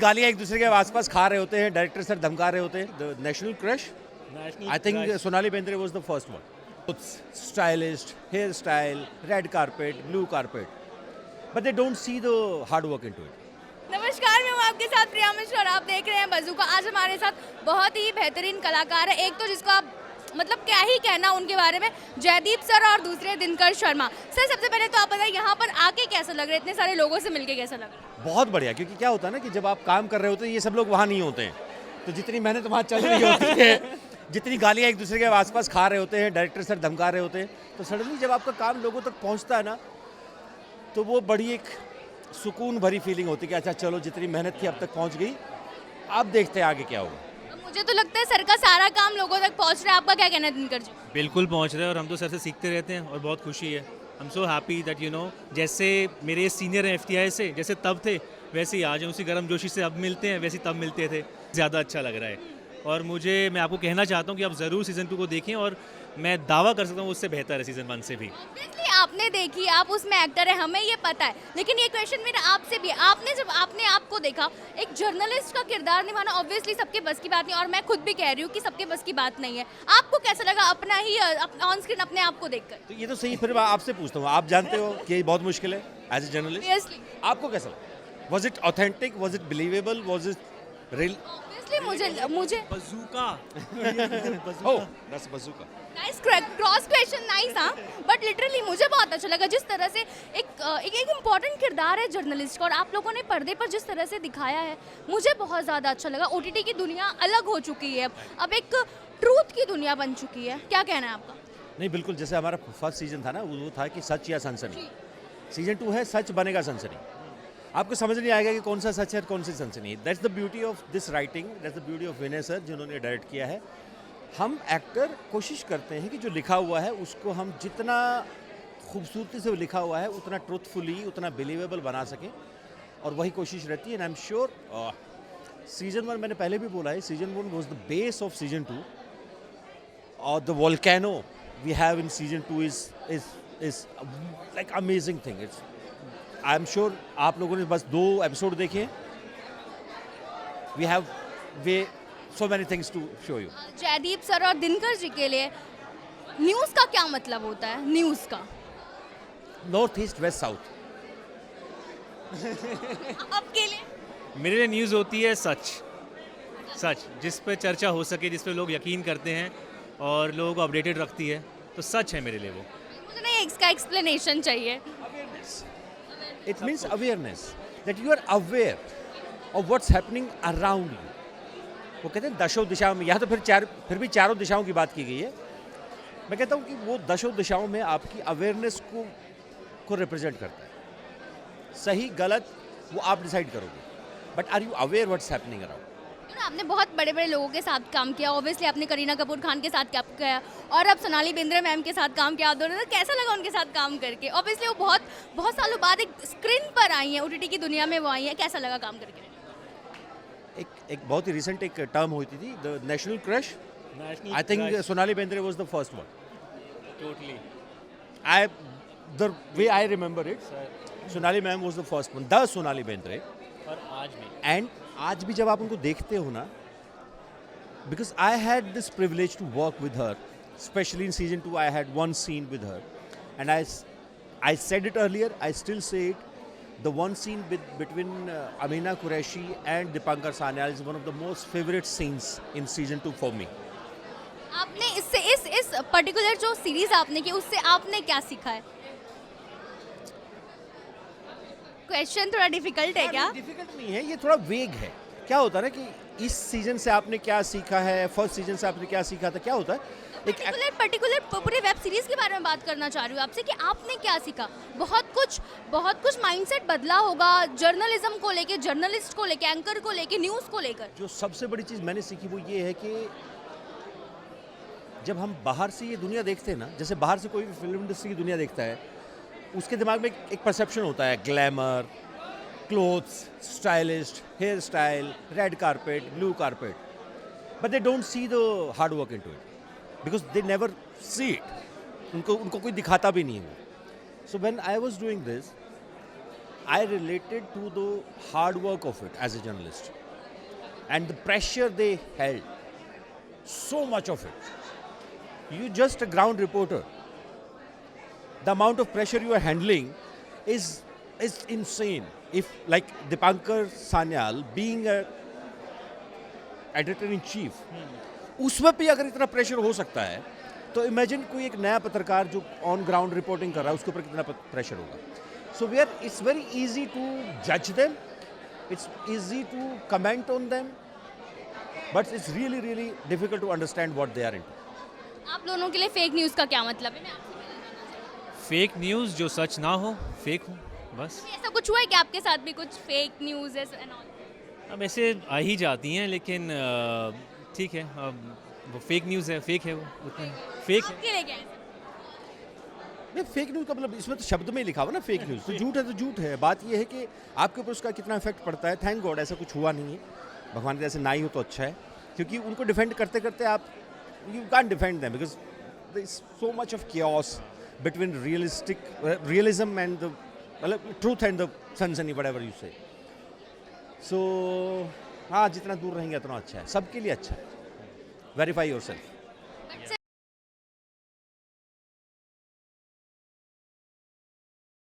गालियाँ एक दूसरे के आसपास खा रहे होते हैं, डायरेक्टर सर धमका रहे होते हैं. The national crush, I think Sonali Bendre was the first one. Stylist, hair style, red carpet, blue carpet, but they don't see the hard work into it. नमस्कार, मैं हूँ आपके साथ प्रिया मिश्रा और आप देख रहे हैं बज़ूका. आज हमारे साथ बहुत ही बेहतरीन कलाकार है. एक तो जिसको आप मतलब क्या ही कहना उनके बारे में, जयदीप सर, और दूसरे दिनकर शर्मा. सर, सबसे पहले तो आप बताइए यहाँ पर आके कैसा लग रहा है, इतने सारे लोगों से मिलके कैसा लग रहा है? बहुत बढ़िया, क्योंकि क्या होता है ना कि जब आप काम कर रहे होते हैं ये सब लोग वहाँ नहीं होते हैं, तो जितनी मेहनत वहाँ चल रही होती है, जितनी गालियाँ एक दूसरे के आसपास खा रहे होते हैं, डायरेक्टर सर धमका रहे होते हैं, तो सडनली जब आपका काम लोगों तक पहुँचता है ना, तो वो बड़ी एक सुकून भरी फीलिंग होती है कि अच्छा चलो, जितनी मेहनत थी अब तक पहुँच गई, अब देखते हैं आगे क्या होगा. मुझे तो लगता है सर का सारा काम लोगों तक पहुँच रहा है. आपका क्या कहना है दिनकर जी? बिल्कुल पहुंच रहे हैं और हम तो सर से सीखते रहते हैं और बहुत खुशी है. I am so happy that you know, जैसे मेरे सीनियर हैं एफटीआई से, जैसे तब थे वैसे ही आज हैं. उसी गर्म जोशी से अब मिलते हैं, वैसे तब मिलते थे. ज़्यादा अच्छा लग रहा है और मैं आपको कहना चाहता हूँ कि आप ज़रूर सीज़न 2 को देखें और मैं दावा कर सकता हूँ उससे बेहतर है सीज़न 1 से भी. Obviously आपने देखी, आप उसमें एक्टर है, हमें ये पता है. लेकिन ये क्वेश्चन मेरा आपसे भी है. आपने जब आपने आपको देखा एक जर्नलिस्ट का किरदार निभाना, ऑब्वियसली सबके बस की बात नहीं, और मैं खुद भी कह रही हूँ कि सबके बस की बात नहीं है. आपको कैसा लगा अपना ही ऑन स्क्रीन अपने आप को देखकर? तो ये तो सही, फिर मैं आपसे पूछता हूँ, आप जानते हो कि ये बहुत मुश्किल है एज ए जर्नलिस्ट. Obviously. आपको कैसा लगा? Was it authentic, was it believable, was it real? Obviously मुझे bazooka. Oh, that's bazooka. Nice cross question, nice. हाँ, बट लिटरली मुझे बहुत अच्छा लगा जिस तरह से एक इम्पॉर्टेंट किरदार है जर्नलिस्ट का, और आप लोगों ने पर्दे पर जिस तरह से दिखाया है, मुझे बहुत ज़्यादा अच्छा लगा. ओटीटी की दुनिया अलग हो चुकी है, अब एक ट्रूथ की दुनिया बन चुकी है. क्या कहना है आपका? नहीं, बिल्कुल, जैसे हमारा फर्स्ट सीजन था ना, वो था कि सच या सनसनी. सीजन 2 है सच बनेगा सनसनी. आपको समझ नहीं आएगा कि कौन सा सच है और कौन सी सनसनी. That's the beauty of this writing, that's the beauty of Vinay sir जिन्होंने डायरेक्ट किया है. हम एक्टर कोशिश करते हैं कि जो लिखा हुआ है उसको हम जितना खूबसूरती से लिखा हुआ है उतना ट्रूथफुली, उतना बिलीवेबल बना सकें, और वही कोशिश रहती है. And I am sure season 1, मैंने पहले भी बोला है, season 1 was the base of season 2, और the volcano we have in season 2 is like amazing thing. It's, I am sure आप लोगों ने बस 2 एपिसोड देखे, we have so many things to show you. Jaideep sir और दिनकर जी के लिए न्यूज़ का क्या मतलब होता है? न्यूज़ का नॉर्थ ईस्ट, वेस्ट, साउथ. आपके लिए? मेरे लिए न्यूज़ होती है सच. जिस पे चर्चा हो सके, जिस पे लोग यकीन करते हैं और लोगों को अपडेटेड रखती है, तो सच है मेरे लिए वो. मुझे नहीं इसका एक्सप्लेनेशन चाहिए. It means awareness, that you are aware of what's happening around you. वो कहते हैं दशों दिशाओं में, यहाँ तो फिर भी चारों दिशाओं की बात की गई है. मैं कहता हूँ कि वो दशों दिशाओं में आपकी अवेयरनेस को रिप्रेजेंट करता है. सही गलत वो आप डिसाइड करोगे, but are you aware what's happening around. आपने बहुत बड़े बड़े लोगों के साथ काम किया, ऑब्वियसली आपने करीना कपूर खान के साथ काम किया, और अब सोनाली बेंद्रे मैम के साथ काम किया. आप दोनों, कैसा लगा उनके साथ काम करके? ऑब्वियसली वो बहुत सालों बाद एक स्क्रीन पर आई हैं, ओटीटी की दुनिया में वो आई हैं. कैसा लगा काम करके? एक बहुत ही रिसेंट एक टर्म हुई थी, the national crush. I think Sonali Bendre was the first one. Totally. The way I remember it, Sonali ma'am was the first one, the Sonali Bendre. और आज भी. एंड आज भी जब आप उनको देखते हो ना, because I had this privilege to work with her, specially in season 2 I had one scene with her, and I said it earlier, I still say it. The one scene between Amina Qureshi and Dipankar Sanyal is one of the most favorite scenes in season 2 for me. आपने इससे इस particular जो series आपने की, उससे आपने क्या सीखा है? क्वेश्चन थोड़ा डिफिकल्ट है क्या? डिफिकल्ट नहीं है, ये थोड़ा वेग है. क्या होता है ना कि इस सीजन से आपने क्या सीखा है, फर्स्ट सीजन से आपने क्या सीखा था, क्या होता है एक पर्टिकुलर पूरे वेब सीरीज के बारे में बात करना चाह रही हूँ आपसे कि आपने क्या सीखा. बहुत कुछ माइंडसेट बदला होगा जर्नलिज्म को लेके, जर्नलिस्ट को लेके, एंकर को लेके, न्यूज़ को लेकर. जो सबसे बड़ी चीज़ मैंने सीखी वो ये है कि जब हम बाहर से ये दुनिया देखते हैं ना, जैसे बाहर से कोई भी फिल्म इंडस्ट्री की दुनिया देखता है, उसके दिमाग में एक परसेप्शन होता है, glamour, clothes, stylist, hair style, red carpet, blue carpet, but they don't see the hard work into it, because they never see it. उनको कोई दिखाता भी नहीं है. So when I was doing this, I related to the hard work of it as a journalist and the pressure they held. So much of it. You're just a ground reporter. The amount of pressure you are handling is insane. If like Dipankar Sanyal being a editor in chief, उसमें भी अगर इतना pressure हो सकता है तो imagine कोई एक नया पत्रकार जो ऑन ग्राउंड रिपोर्टिंग कर रहा है उसके ऊपर कितना प्रेशर होगा. So we are it's very easy to जज them, it's easy to comment on them, but it's really really difficult to understand what they are into. आप दोनों के लिए फेक न्यूज़ का क्या मतलब है? मैं आपसे मिलना चाहती हूँ. फेक न्यूज़ जो सच ना हो, फेक हो, बस. ऐसा कुछ हुआ है कि आपके साथ भी कुछ फेक न्यूज़ एंड ऑल? अब ऐसे आ ही जाती हैं, लेकिन ठीक है, अब वो फेक न्यूज़ है, फेक है, वो उतना फेक है. आपके लिए क्या है? नहीं, फेक न्यूज़ का मतलब इसमें तो शब्द में ही लिखा हुआ ना फेक न्यूज़. तो झूठ है तो झूठ है. बात यह है कि आपके ऊपर उसका कितना इफेक्ट पड़ता है. थैंक गॉड ऐसा कुछ हुआ नहीं है. भगवान के ऐसे ना ही हो तो अच्छा है, क्योंकि उनको डिफेंड करते करते आप you can't defend them because there is so much of chaos between realism and the मतलब ट्रूथ एंड द सनसनी व्हाटएवर यू से. सो हाँ, जितना दूर रहेंगे उतना अच्छा है, सबके लिए अच्छा है. Verify yourself.